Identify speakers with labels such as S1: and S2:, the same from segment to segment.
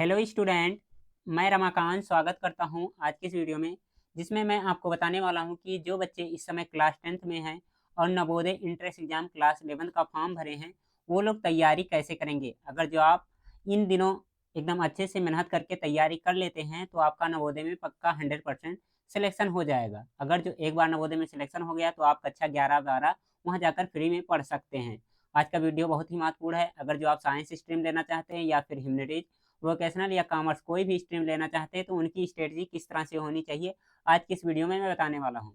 S1: Hello student, मैं रमाकांत स्वागत करता हूं आज की इस वीडियो में, जिसमें मैं आपको बताने वाला हूं कि जो बच्चे इस समय क्लास 10th में हैं और नवोदय इंट्रेंस एग्जाम क्लास 11 का फॉर्म भरे हैं, वो लोग तैयारी कैसे करेंगे। अगर जो आप इन दिनों एकदम अच्छे से मेहनत करके तैयारी कर लेते हैं तो आपका नवोदय में पक्का 100% सिलेक्शन हो जाएगा। अगर जो एक बार नवोदय में सिलेक्शन हो गया तो आप कक्षा 11-12 वहाँ जाकर फ्री में पढ़ सकते हैं। आज का वीडियो बहुत ही महत्वपूर्ण है। अगर जो आप साइंस स्ट्रीम लेना चाहते हैं या फिर ह्यूमैनिटीज, वोकेशनल या कॉमर्स कोई भी स्ट्रीम लेना चाहते हैं तो उनकी स्ट्रेटजी किस तरह से होनी चाहिए, आज की इस वीडियो में मैं बताने वाला हूँ।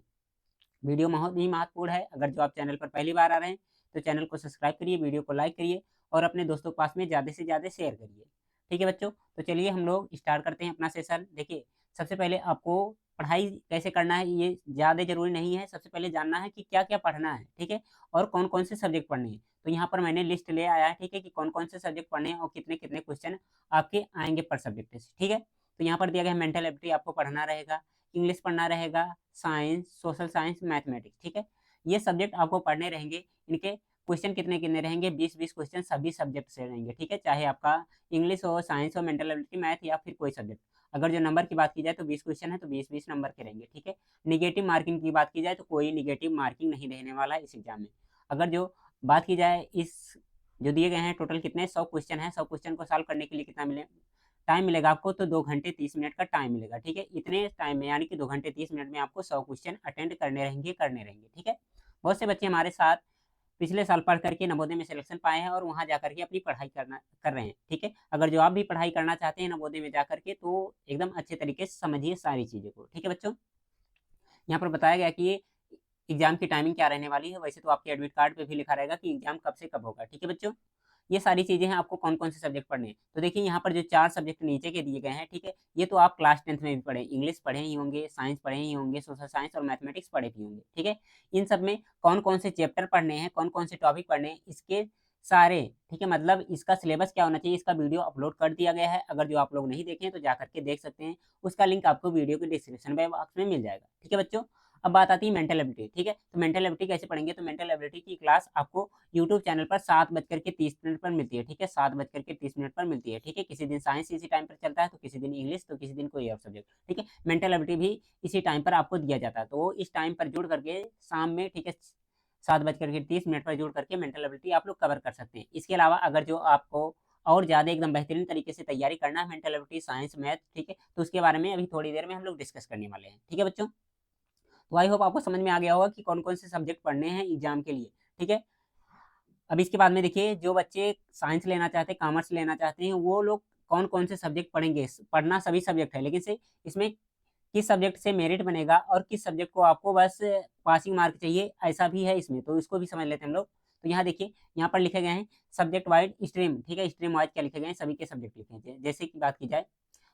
S1: वीडियो बहुत ही महत्वपूर्ण है। अगर जो आप चैनल पर पहली बार आ रहे हैं तो चैनल को सब्सक्राइब करिए, वीडियो को लाइक करिए और अपने दोस्तों के पास में ज़्यादा से ज़्यादा शेयर करिए। ठीक है बच्चों, तो चलिए हम लोग स्टार्ट करते हैं अपना सेशन। देखिए, सबसे पहले आपको पढ़ाई कैसे करना है ये ज़्यादा ज़रूरी नहीं है। सबसे पहले जानना है कि क्या क्या पढ़ना है, ठीक है, और कौन कौन से सब्जेक्ट पढ़ने हैं। तो यहाँ पर मैंने लिस्ट ले आया है, ठीक है, कि कौन कौन से सब्जेक्ट पढ़ने हैं और कितने कितने क्वेश्चन आपके आएंगे पर सब्जेक्ट से। ठीक है, तो यहाँ पर दिया गया मेंटल एबिलिटी आपको पढ़ना रहेगा, इंग्लिश पढ़ना रहेगा, साइंस, सोशल साइंस, मैथमेटिक्स। ठीक है, ये सब्जेक्ट आपको पढ़ने रहेंगे। इनके क्वेश्चन कितने कितने रहेंगे, 20-20 क्वेश्चन सभी सब्जेक्ट से रहेंगे। ठीक है, चाहे आपका इंग्लिश हो, साइंस हो, मेंटल एबिलिटी, मैथ या फिर कोई सब्जेक्ट। अगर जो नंबर की बात की जाए तो 20 क्वेश्चन है तो 20-20 नंबर के रहेंगे। ठीक है, निगेटिव मार्किंग की बात की जाए तो कोई निगेटिव मार्किंग नहीं रहने वाला है इस एग्जाम में। अगर जो बात की जाए इस जो दिए गए हैं टोटल कितने 100 क्वेश्चन है, 100 क्वेश्चन को सॉल्व करने के लिए कितना मिले टाइम मिलेगा आपको, तो 2 घंटे 30 मिनट का टाइम मिलेगा। ठीक है, इतने टाइम में यानी कि 2 घंटे 30 मिनट में आपको 100 क्वेश्चन अटेंड करने रहेंगे। ठीक है, बहुत से बच्चे हमारे साथ पिछले साल पढ़ करके नवोदय में सिलेक्शन पाए हैं और वहाँ जाकर के अपनी पढ़ाई कर रहे हैं। ठीक है, अगर जो आप भी पढ़ाई करना चाहते हैं नवोदय में जाकर के तो एकदम अच्छे तरीके से समझिए सारी चीज़ों को। ठीक है बच्चों, यहाँ पर बताया गया कि एग्जाम की टाइमिंग क्या रहने वाली है। वैसे तो आपके एडमिट कार्ड पे भी लिखा रहेगा कि एग्जाम कब से कब होगा। ठीक है बच्चों, ये सारी चीज़ें हैं, आपको कौन-कौन से सब्जेक्ट पढ़ने हैं। तो देखिए यहाँ पर जो 4 सब्जेक्ट नीचे के दिए गए हैं, ठीक है, ये तो आप क्लास 10th में भी पढ़े, इंग्लिश पढ़े ही होंगे, साइंस पढ़े ही होंगे, सोशल साइंस और मैथमेटिक्स पढ़े भी होंगे। ठीक है, इन सब में कौन-कौन से चैप्टर पढ़ने हैं, कौन-कौन से टॉपिक पढ़ने हैं, इसके सारे, ठीक है, मतलब इसका सिलेबस क्या होना चाहिए, इसका वीडियो अपलोड कर दिया गया है। अगर जो आप लोग नहीं देखे हैं तो जाकर के देख सकते हैं। उसका लिंक आपको वीडियो के डिस्क्रिप्शन में बॉक्स में मिल जाएगा। ठीक है बच्चों, अब बात आती है मेंटल एबिलिटी। ठीक है, तो मेंटल एबिलिटी कैसे पढ़ेंगे, तो मेंटल एबिलिटी की क्लास आपको यूट्यूब चैनल पर 7:30 पर मिलती है। ठीक है, 7:30 पर मिलती है। ठीक है, किसी दिन साइंस इसी टाइम पर चलता है, तो किसी दिन इंग्लिश, तो किसी दिन कोई और सब्जेक्ट। ठीक है, मेंटल एबिलिटी भी इसी टाइम पर आपको दिया जाता है, तो इस टाइम पर जुड़ करके शाम में, ठीक है, 7:30 पर जुड़ करके मेंटल एबिलिटी आप लोग कवर कर सकते हैं। इसके अलावा अगर जो आपको और ज़्यादा एकदम बेहतरीन तरीके से तैयारी करना है मेंटल एबिलिटी, साइंस, मैथ, ठीक है, तो उसके बारे में अभी थोड़ी देर में हम लोग डिस्कस करने वाले हैं। ठीक है बच्चों, तो आई होप आपको समझ में आ गया होगा कि कौन-कौन से सब्जेक्ट पढ़ने हैं एग्जाम के लिए। ठीक है, अब इसके बाद में देखिए जो बच्चे साइंस लेना चाहते हैं, कॉमर्स लेना चाहते हैं, वो लोग कौन-कौन से सब्जेक्ट पढ़ेंगे। पढ़ना सभी सब्जेक्ट है, लेकिन से इसमें किस सब्जेक्ट से मेरिट बनेगा और किस सब्जेक्ट को आपको बस पासिंग मार्क चाहिए, ऐसा भी है इसमें। तो इसको भी समझ लेते हैं हम लोग। तो यहाँ देखिए, यहाँ पर लिखे गए हैं सब्जेक्ट वाइज स्ट्रीम। ठीक है, स्ट्रीम वाइज क्या लिखे गए हैं, सभी के सब्जेक्ट लिखे हैं। जैसे कि बात की जाए,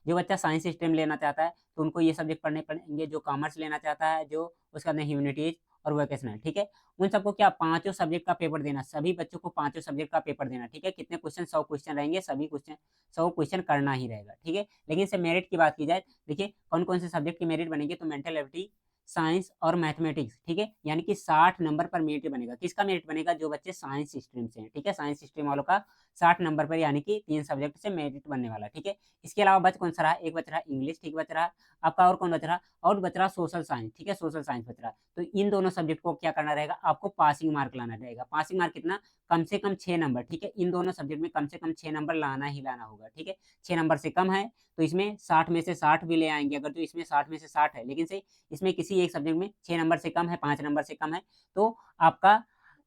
S1: जो बच्चा साइंस स्ट्रीम लेना चाहता है तो उनको ये सब्जेक्ट पढ़ने पड़ेंगे। जो कॉमर्स लेना चाहता है, जो उसका अंदर ह्यूमैनिटीज और वोकेशनल, ठीक है, उन सबको क्या पाँचों सब्जेक्ट का पेपर देना, सभी बच्चों को पाँचों सब्जेक्ट का पेपर देना। ठीक है, कितने क्वेश्चन, 100 क्वेश्चन रहेंगे, सभी क्वेश्चन 100 क्वेश्चन करना ही रहेगा। ठीक है, लेकिन से मेरिट की बात की जाए, देखिए कौन-कौन से सब्जेक्ट की मेरिट बनेगी, तो मेंटल एबिलिटी, साइंस और मैथमेटिक्स। ठीक है, यानी कि 60 नंबर पर मेरिट बनेगा। किसका मेरिट बनेगा, जो बच्चे साइंस स्ट्रीम से हैं। ठीक है, साइंस स्ट्रीम वालों का 60 नंबर पर यानी कि 3 सब्जेक्ट से मेरिट बनने वाला है। ठीक है, इसके अलावा बच कौन सा रहा, एक बच रहा इंग्लिश, ठीक बच रहा आपका, और कौन बच रहा, और बच रहा सोशल साइंस। ठीक है, सोशल साइंस बच रहा। तो इन दोनों सब्जेक्ट को क्या करना रहेगा, आपको पासिंग मार्क लाना रहेगा। पासिंग मार्क कितना, कम से कम 6 नंबर। ठीक है, इन दोनों सब्जेक्ट में कम से कम 6 नंबर लाना ही लाना होगा। ठीक है, 6 नंबर से कम है तो इसमें 60 में से 60 भी ले आएँगे। अगर जो इसमें 60 में से 60 है, लेकिन से इसमें किसी एक सब्जेक्ट में 6 नंबर से कम है, 5 नंबर से कम है, तो आपका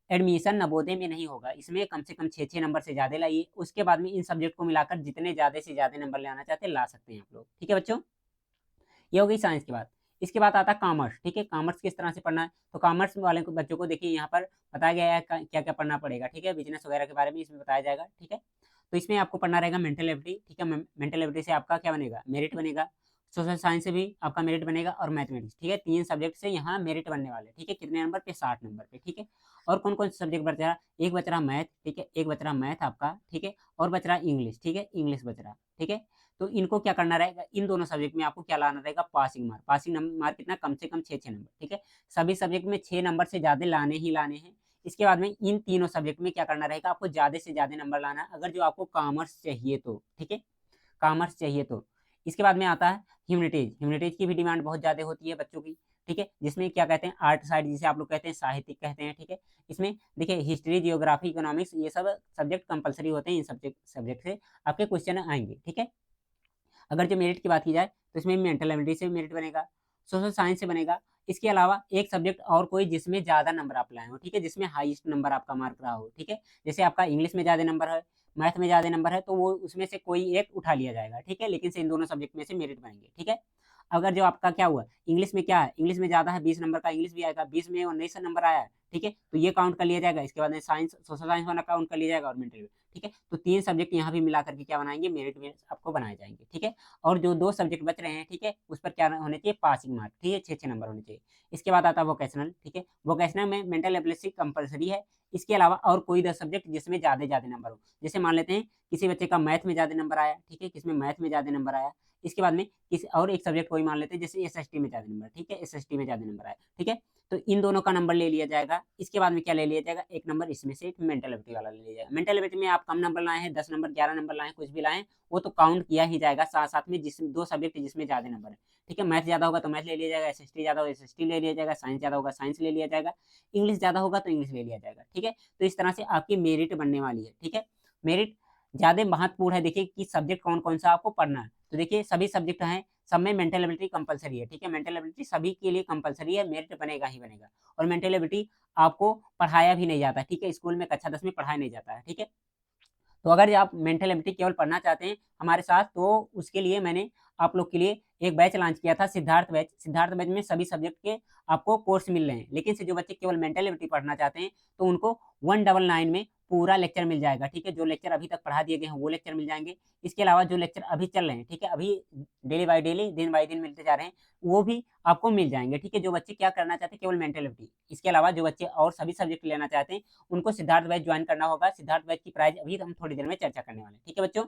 S1: एडमिशन नवोदय में नहीं होगा। इसमें कम से कम 6-6 नंबर से ज़्यादा लाइए। उसके बाद में इन सब्जेक्ट को मिलाकर जितने ज़्यादा से ज़्यादा नंबर लाना चाहते हैं, ला सकते हैं आप लोग। ठीक है बच्चों, ये हो गई साइंस की बात। इसके बाद आता है कॉमर्स। ठीक है, कॉमर्स किस तरह से पढ़ना है, तो कॉमर्स वाले को बच्चों को देखिए यहाँ पर बताया गया है क्या-क्या पढ़ना पड़ेगा। ठीक है, बिज़नेस वगैरह के बारे में इसमें बताया जाएगा। ठीक है, तो इसमें आपको पढ़ना रहेगा मेंटल एबिलिटी। ठीक है, मेंटल एबिलिटी से आपका क्या बनेगा, मेरिट बनेगा। सोशल साइंस से भी आपका मेरिट बनेगा और मैथमेटिक्स। ठीक है, 3 सब्जेक्ट से यहाँ मेरिट बनने वाले हैं। ठीक है, कितने नंबर पे, 60 नंबर पे। ठीक है, और कौन-कौन से सब्जेक्ट बच रहा, एक बच रहा मैथ। ठीक है, एक बच रहा मैथ आपका। ठीक है, और बच रहा इंग्लिश। ठीक है, इंग्लिश बच रहा। ठीक है, तो इनको क्या करना रहेगा, इन दोनों सब्जेक्ट में आपको क्या लाना रहेगा, पासिंग मार्क। पासिंग मार्क कितना, कम से कम 6-6 नंबर। ठीक है, सभी सब्जेक्ट में 6 नंबर से ज़्यादा लाने ही लाने हैं। इसके बाद में इन तीनों सब्जेक्ट में क्या करना रहेगा, आपको ज़्यादा से ज़्यादा नंबर लाना है, अगर जो आपको कॉमर्स चाहिए तो। ठीक है, कॉमर्स चाहिए तो। इसके बाद में आता है ह्यूमैनिटीज़। ह्यूमैनिटीज़ की भी डिमांड बहुत ज़्यादा होती है बच्चों की, ठीक है, जिसमें क्या कहते हैं आर्ट साइड जिसे आप लोग कहते हैं, साहित्यिक कहते हैं, ठीक है। इसमें देखिए हिस्ट्री, जियोग्राफी, इकोनॉमिक्स ये सब सब्जेक्ट कंपल्सरी होते हैं। इन सब्जेक्ट से आपके क्वेश्चन आएँगे, ठीक है। अगर जो मेरिट की बात की जाए तो इसमें मेंटल एबिलिटी से मेरिट बनेगा, सोशल साइंस से बनेगा। इसके अलावा एक सब्जेक्ट और कोई जिसमें ज़्यादा नंबर आप लाए हो, ठीक है, जिसमें हाईएस्ट नंबर आपका मार्क रहा हो, ठीक है। जैसे आपका इंग्लिश में ज़्यादा नंबर है, मैथ में ज़्यादा नंबर है, तो वो उसमें से कोई एक उठा लिया जाएगा, ठीक है, लेकिन से इन दोनों सब्जेक्ट में से मेरिट बनेंगे, ठीक है। अगर जो आपका क्या हुआ, इंग्लिश में क्या है, इंग्लिश में ज़्यादा है, 20 नंबर का इंग्लिश भी आएगा, 20 में 19 नंबर आया है, ठीक है, तो ये काउंट कर लिया जाएगा। इसके बाद में साइंस, सोशल साइंस वाला काउंट कर लिया जाएगा और मेंटल, ठीक है। तो 3 सब्जेक्ट यहाँ भी मिला करके क्या बनाएँगे, मेरिट में आपको बनाए जाएँगे, ठीक है। और जो 2 सब्जेक्ट बच रहे हैं, ठीक है, उस पर क्या होने चाहिए, पासिंग मार्क, ठीक है, 6-6 नंबर होने चाहिए। इसके बाद आता है वोकेशनल, ठीक है, वोकेशनल में मेंटल एबिलिटी कंपल्सरी है। इसके अलावा और कोई 10 सब्जेक्ट जिसमें ज़्यादा नंबर हो। जैसे मान लेते हैं किसी बच्चे का मैथ में ज़्यादा नंबर आया, ठीक है, किसमें मैथ में ज़्यादा नंबर आया। इसके बाद में किसी और एक सब्जेक्ट कोई मान लेते हैं जैसे एसएसटी में ज़्यादा नंबर, ठीक है, एसएसटी में ज़्यादा नंबर आया, ठीक है। तो इन दोनों का नंबर ले लिया जाएगा। इसके बाद में क्या ले लिया जाएगा, एक नंबर इसमें से मेंटल एबिलिटी वाला ले लिया जाएगा। मेंटल एबिलिटी में आप कम नंबर लाए हैं, 10 नंबर, 11 नंबर लाए हैं, कुछ भी लाए हैं, वो तो काउंट किया ही जाएगा साथ-साथ में, जिस 2 सब्जेक्ट जिसमें ज़्यादा नंबर है, ठीक है। मैथ ज़्यादा होगा तो मैथ ले लिया जाएगा, एसएसटी ज़्यादा होगा एसएसटी ले लिया जाएगा, साइंस ज़्यादा होगा साइंस ले लिया जाएगा, इंग्लिश ज़्यादा होगा तो इंग्लिश ले लिया जाएगा, ठीक है। तो इस तरह से आपकी मेरिट बनने वाली है, ठीक है। मेरिट ज़्यादा महत्वपूर्ण है, देखिए कि सब्जेक्ट कौन-कौन सा आपको पढ़ना है। तो देखिए सभी सब्जेक्ट हैं, सब में मेंटल एबिलिटी कंपल्सरी है, ठीक है। मेंटल एबिलिटी सभी के लिए कंपल्सरी है, मेरिट बनेगा ही बनेगा। और मेंटल एबिलिटी आपको पढ़ाया भी नहीं जाता, ठीक है, स्कूल में कक्षा 10 में पढ़ाया नहीं जाता है, ठीक है। तो अगर आप मेंटल एबिलिटी केवल पढ़ना चाहते हैं हमारे साथ, तो उसके लिए मैंने आप लोग के लिए एक बैच लॉन्च किया था, सिद्धार्थ बैच। सिद्धार्थ बैच में सभी सब्जेक्ट के आपको कोर्स मिल रहे हैं। लेकिन से जो बच्चे केवल मेंटल एबिलिटी पढ़ना चाहते हैं, तो उनको 199 में पूरा लेक्चर मिल जाएगा, ठीक है। जो लेक्चर अभी तक पढ़ा दिए गए हैं, वो लेक्चर मिल जाएँगे। इसके अलावा जो लेक्चर अभी चल रहे हैं, ठीक है, अभी डेली बाय डेली, दिन बाय दिन मिलते जा रहे हैं, वो भी आपको मिल जाएँगे, ठीक है। जो बच्चे क्या करना चाहते हैं, केवल मेंटल एबिलिटी। इसके अलावा जो बच्चे और सभी सब्जेक्ट लेना चाहते हैं, उनको सिद्धार्थ बैच जॉइन करना होगा। सिद्धार्थ बैच की प्राइस अभी हम थोड़ी देर में चर्चा करने वाले हैं, ठीक है बच्चों।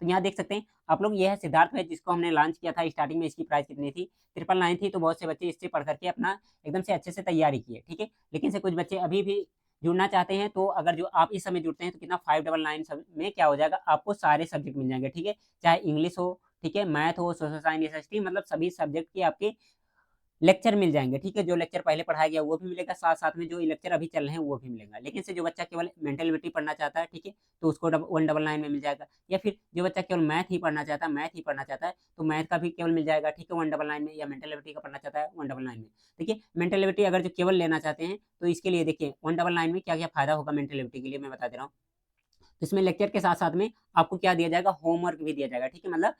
S1: तो यहाँ देख सकते हैं आप लोग, ये है सिद्धार्थ बैच जिसको हमने लॉन्च किया था। स्टार्टिंग में इसकी प्राइस कितनी थी, 999 थी। तो बहुत से बच्चे इससे पढ़ करके अपना एकदम से अच्छे से तैयारी किए, ठीक है। लेकिन से कुछ बच्चे अभी भी जुड़ना चाहते हैं, तो अगर जो आप इस समय जुड़ते हैं तो कितना 599 सब में क्या हो जाएगा, आपको सारे सब्जेक्ट मिल जाएंगे, ठीक है। चाहे इंग्लिश हो, ठीक है, मैथ हो, सोशल साइंस, एसएसटी, मतलब सभी सब्जेक्ट के आपके लेक्चर मिल जाएँगे, ठीक है। जो लेक्चर पहले पढ़ाया गया वो भी मिलेगा, साथ-साथ में जो लेक्चर अभी चल रहे हैं वो भी मिलेगा। लेकिन से जो बच्चा केवल मेंटल एबिलिटी पढ़ना चाहता है, ठीक है, तो उसको 199 में मिल जाएगा। या फिर जो बच्चा केवल मैथ ही पढ़ना चाहता है, तो मैथ का भी केवल मिल जाएगा, ठीक है, 199 में। या मेंटल एबिलिटी का पढ़ना चाहता है, 199 में। देखिए मेंटल एबिलिटी अगर जो केवल लेना चाहते हैं, तो इसके लिए देखिए 199 में क्या-क्या फ़ायदा होगा मेंटल एबिलिटी के लिए, मैं बता दे रहा हूँ। तो इसमें लेक्चर के साथ-साथ में आपको क्या दिया जाएगा, होमवर्क भी दिया जाएगा, ठीक है। मतलब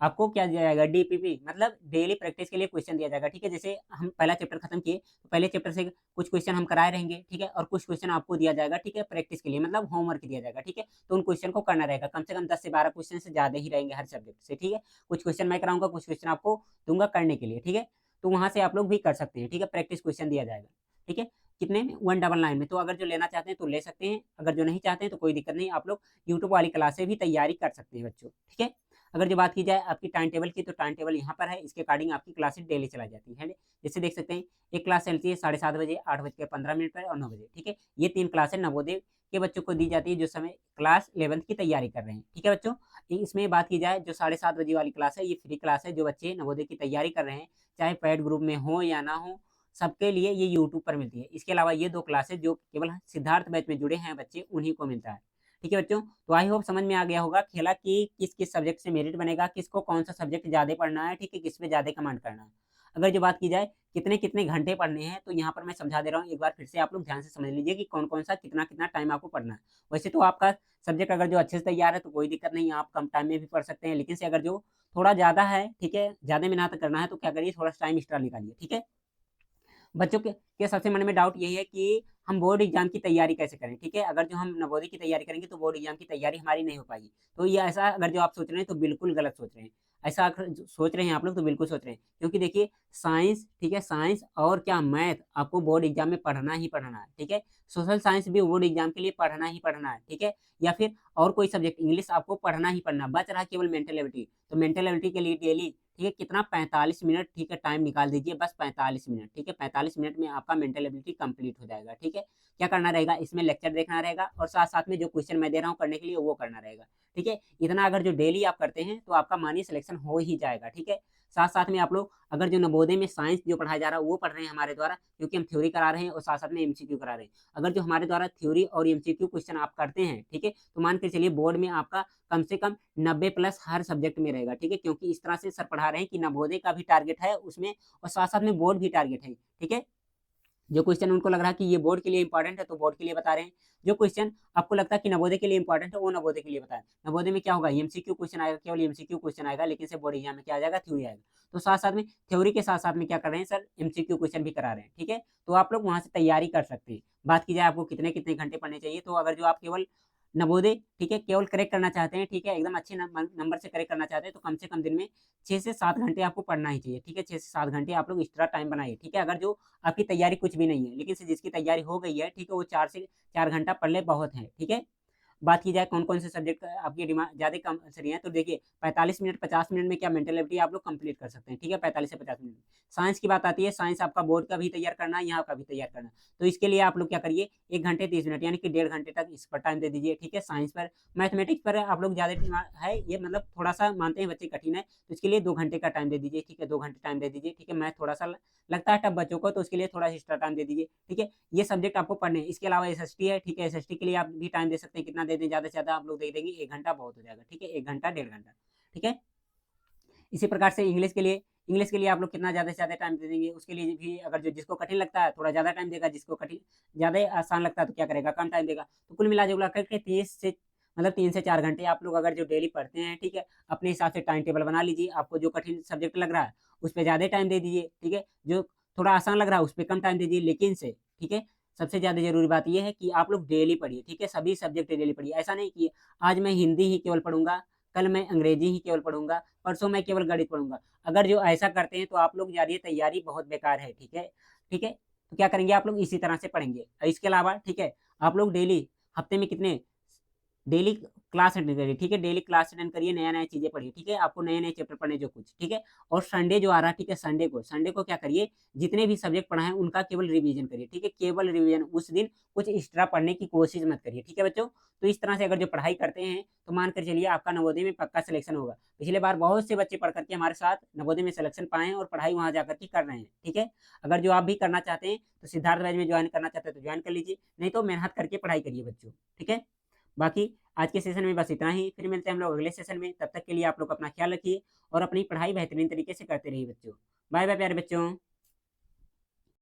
S1: आपको क्या दिया जाएगा, डीपीपी, मतलब डेली प्रैक्टिस के लिए क्वेश्चन दिया जाएगा, ठीक है। जैसे हम पहला चैप्टर खत्म किए, तो पहले चैप्टर से कुछ क्वेश्चन हम कराए रहेंगे, ठीक है, और कुछ क्वेश्चन आपको दिया जाएगा, ठीक है, प्रैक्टिस के लिए, मतलब होमवर्क दिया जाएगा, ठीक है। तो उन क्वेश्चन को करना रहेगा, कम से कम 10 से 12 क्वेश्चन से ज़्यादा ही रहेंगे हर सब्जेक्ट से, ठीक है। कुछ क्वेश्चन मैं कराऊँगा, कुछ क्वेश्चन आपको दूँगा करने के लिए, ठीक है। तो वहाँ से आप लोग भी कर सकते हैं, ठीक है, प्रैक्टिस क्वेश्चन दिया जाएगा, ठीक है। कितने में, 199 में। तो अगर जो लेना चाहते हैं तो ले सकते हैं, अगर जो नहीं चाहते हैं तो कोई दिक्कत नहीं, आप लोग यूट्यूब वाली क्लासें भी तैयारी कर सकते हैं बच्चों, ठीक है। अगर जो बात की जाए आपकी टाइम टेबल की, तो टाइम टेबल यहाँ पर है, इसके अकॉर्डिंग आपकी क्लासेस डेली चलाई जाती है। जैसे देख सकते हैं, एक क्लास चलती है 7:30 बजे, 8:15 पर और 9 बजे, ठीक है। ये 3 क्लासें नवोदय के बच्चों को दी जाती है, जो समय क्लास 11th की तैयारी कर रहे हैं, ठीक है बच्चों। इसमें बात की जाए, जो 7:30 बजे वाली क्लास है, ये फ्री क्लास है। जो बच्चे नवोदय की तैयारी कर रहे हैं, चाहे पेड ग्रुप में हो या ना हो, सबके लिए ये यूट्यूब पर मिलती है। इसके अलावा ये 2 क्लासेस जो केवल सिद्धार्थ बैच में जुड़े हैं बच्चे, उन्हीं को मिलता है, ठीक है बच्चों। तो आई होप समझ में आ गया होगा खेला कि किस-किस सब्जेक्ट से मेरिट बनेगा, किसको कौन-सा सब्जेक्ट ज़्यादा पढ़ना है, ठीक है, किस पे ज़्यादा कमांड करना है। अगर जो बात की जाए कितने-कितने घंटे पढ़ने हैं, तो यहाँ पर मैं समझा दे रहा हूँ, एक बार फिर से आप लोग ध्यान से समझ लीजिए कि कौन-कौन सा कितना-कितना टाइम आपको पढ़ना है। वैसे तो आपका सब्जेक्ट अगर जो अच्छे से तैयार है तो कोई दिक्कत नहीं है, आप कम टाइम में भी पढ़ सकते हैं। लेकिन से अगर जो थोड़ा ज़्यादा है, ठीक है, ज़्यादा मेहनत करना है, तो क्या करिए, थोड़ा सा टाइम एक्स्ट्रा निकालिए, ठीक है। बच्चों के सबसे मन में डाउट यही है कि हम बोर्ड एग्जाम की तैयारी कैसे करें, ठीक है? अगर जो हम नवोदय की तैयारी करेंगे तो बोर्ड एग्जाम की तैयारी हमारी नहीं हो पाएगी। तो ये ऐसा अगर जो आप सोच रहे हैं तो बिल्कुल गलत सोच रहे हैं। ऐसा अगर जो सोच रहे हैं आप लोग तो बिल्कुल सोच रहे हैं। क्योंकि देखिए साइंस, ठीक है, साइंस और क्या मैथ आपको बोर्ड एग्जाम में पढ़ना ही पढ़ना है, ठीक है? सोशल साइंस भी बोर्ड एग्जाम के लिए पढ़ना ही पढ़ना है, ठीक है? या फिर और कोई सब्जेक्ट इंग्लिश आपको पढ़ना ही पढ़ना है। बच रहा केवल मेंटल एबिलिटी, तो मेंटल एबिलिटी के लिए डेली, ठीक है, कितना 45 मिनट, ठीक है, टाइम निकाल दीजिए, बस 45 मिनट, ठीक है, 45 मिनट में आपका मेंटल एबिलिटी कंप्लीट हो जाएगा। ठीक है, क्या करना रहेगा, इसमें लेक्चर देखना रहेगा और साथ साथ में जो क्वेश्चन मैं दे रहा हूँ करने के लिए वो करना रहेगा। ठीक है, इतना अगर जो डेली आप करते हैं तो आपका मानिए सिलेक्शन हो ही जाएगा। ठीक है, साथ साथ में आप लोग अगर जो नवोदय में साइंस जो पढ़ाया जा रहा है वो पढ़ रहे हैं हमारे द्वारा, क्योंकि हम थ्योरी करा रहे हैं और साथ साथ में एमसीक्यू करा रहे हैं। अगर जो हमारे द्वारा थ्योरी और एमसीक्यू क्वेश्चन आप करते हैं, ठीक है, तो मान के चलिए बोर्ड में आपका कम से कम 90 प्लस हर सब्जेक्ट में रहेगा। ठीक है, क्योंकि इस तरह से सर पढ़ा रहे हैं कि नवोदय का भी टारगेट है उसमें और साथ साथ में बोर्ड भी टारगेट है। ठीक है, जो क्वेश्चन उनको लग रहा है कि ये बोर्ड के लिए इंपॉर्टेंट है तो बोर्ड के लिए बता रहे हैं, जो क्वेश्चन आपको लगता है कि नवोदय के लिए इंपॉर्टेंट है वो नवोदय के लिए बताएं। नवोदय में क्या होगा, एमसीक्यू क्वेश्चन आएगा, केवल एमसीक्यू क्वेश्चन आएगा, लेकिन से बोर्ड एग्जाम में क्या आ जाएगा, थ्योरी आएगा। तो साथ साथ में थ्योरी के साथ साथ में क्या कर रहे हैं सर, एमसीक्यू क्वेश्चन भी करा रहे हैं। ठीक है, तो आप लोग वहां से तैयारी कर सकते हैं। बात की जाए आपको कितने कितने घंटे पढ़ने चाहिए, तो अगर जो आप केवल नवोदय, ठीक है, केवल करेक्ट करना चाहते हैं, ठीक है, एकदम अच्छे नंबर से करेक्ट करना चाहते हैं, तो कम से कम दिन में 6 से 7 घंटे आपको पढ़ना ही चाहिए। ठीक है, 6 से 7 घंटे आप लोग एक्स्ट्रा टाइम बनाइए। ठीक है, अगर जो आपकी तैयारी कुछ भी नहीं है, लेकिन से जिसकी तैयारी हो गई है, ठीक है, वो 4 से 4 घंटा पढ़ ले बहुत है। ठीक है, बात की जाए कौन-कौन से सब्जेक्ट आपकी डिमांड ज़्यादा कंपल्सरी है, तो देखिए 45 मिनट 50 मिनट में क्या मेंटल एबिलिटी आप लोग कंप्लीट कर सकते हैं। ठीक है, 45 से 50 मिनट में। साइंस की बात आती है, साइंस आपका बोर्ड का भी तैयार करना है, यहाँ का भी तैयार करना है। तो इसके लिए आप लोग क्या करिए, 1 घंटे 30 मिनट यानी कि 1.5 घंटे तक इस पर टाइम दे दीजिए। ठीक है, साइंस पर, मैथमेटिक्स पर आप लोग ज़्यादा है ये मतलब थोड़ा-सा मानते हैं बच्चे कठिन है, तो इसके लिए 2 घंटे का टाइम दे दीजिए। ठीक है, 2 घंटे टाइम दे दीजिए। ठीक है, मैथ थोड़ा-सा लगता है टफ बच्चों को, तो उसके लिए थोड़ा एक्स्ट्रा टाइम दे दीजिए। ठीक है, ये सब्जेक्ट आपको पढ़ने हैं। इसके अलावा एसएसटी है, ठीक है, एसएसटी के लिए आप भी टाइम दे सकते हैं, कितना दे दें, ज़्यादा से ज़्यादा आप लोग दे देंगे 1 घंटा बहुत हो जाएगा। ठीक है, 1 घंटा 1.5 घंटा। ठीक है, इसी प्रकार से इंग्लिश के लिए आप लोग कितना ज़्यादा से ज़्यादा टाइम दे देंगे, उसके लिए भी अगर जो जिसको कठिन लगता है थोड़ा ज़्यादा टाइम देगा, जिसको कठिन ज़्यादा आसान लगता है तो क्या करेगा, कम टाइम देगा। तो कुल मिला-जुला करके 30 से मतलब 3 से 4 घंटे आप लोग अगर जो डेली पढ़ते हैं, ठीक है, अपने हिसाब से टाइम टेबल बना लीजिए। आपको जो कठिन सब्जेक्ट लग रहा है, उस पे ज़्यादा टाइम दे दीजिए। ठीक है, जो थोड़ा आसान लग रहा है, उस पे कम टाइम दे दीजिए। लेकिन से ठीक है, सबसे ज़्यादा ज़रूरी बात ये है कि आप लोग डेली पढ़िए। ठीक है, सभी सब्जेक्ट डेली पढ़िए। ऐसा नहीं कि आज मैं हिंदी ही केवल पढ़ूँगा, कल मैं अंग्रेजी ही केवल पढ़ूँगा, परसों मैं केवल गणित पढ़ूँगा। अगर जो ऐसा करते हैं तो आप लोग जानिए तैयारी बहुत बेकार है। ठीक है? ठीक है? तो क्या करेंगे आप लोग इसी तरह से पढ़ेंगे। इसके अलावा ठीक है, आप लोग डेली हफ्ते में कितने डेली क्लास अटेंड करिए। ठीक है, डेली क्लास अटेंड करिए, नया-नया चीज़ें पढ़िए। ठीक है, आपको नए-नए चैप्टर पढ़ने जो कुछ, ठीक है? और संडे जो आ रहा है, ठीक है, संडे को क्या करिए, जितने भी सब्जेक्ट पढ़ाए हैं उनका केवल रिवीजन करिए। ठीक है, केवल रिवीजन, उस दिन कुछ एक्स्ट्रा पढ़ने की कोशिश मत करिए। ठीक है बच्चों? तो इस तरह से अगर जो पढ़ाई करते हैं, तो मान कर चलिए आपका नवोदय में पक्का सिलेक्शन होगा। पिछली बार बहुत से बच्चे पढ़ कर के हमारे साथ नवोदय में सिलेक्शन पाए हैं और पढ़ाई वहाँ जाकर के कर रहे हैं। ठीक है? अगर जो आप भी करना चाहते हैं, तो सिद्धार्थ बैच में जॉइन करना चाहते हैं तो जॉइन कर लीजिए, नहीं तो मेहनत करके पढ़ाई करिए बच्चों। ठीक है? बाकी आज के सेशन में बस इतना ही, फिर मिलते हैं हम लोग अगले सेशन में। तब तक के लिए आप लोग अपना ख्याल रखिए और अपनी पढ़ाई बेहतरीन तरीके से करते रहिए बच्चों। बाय बाय प्यारे बच्चों।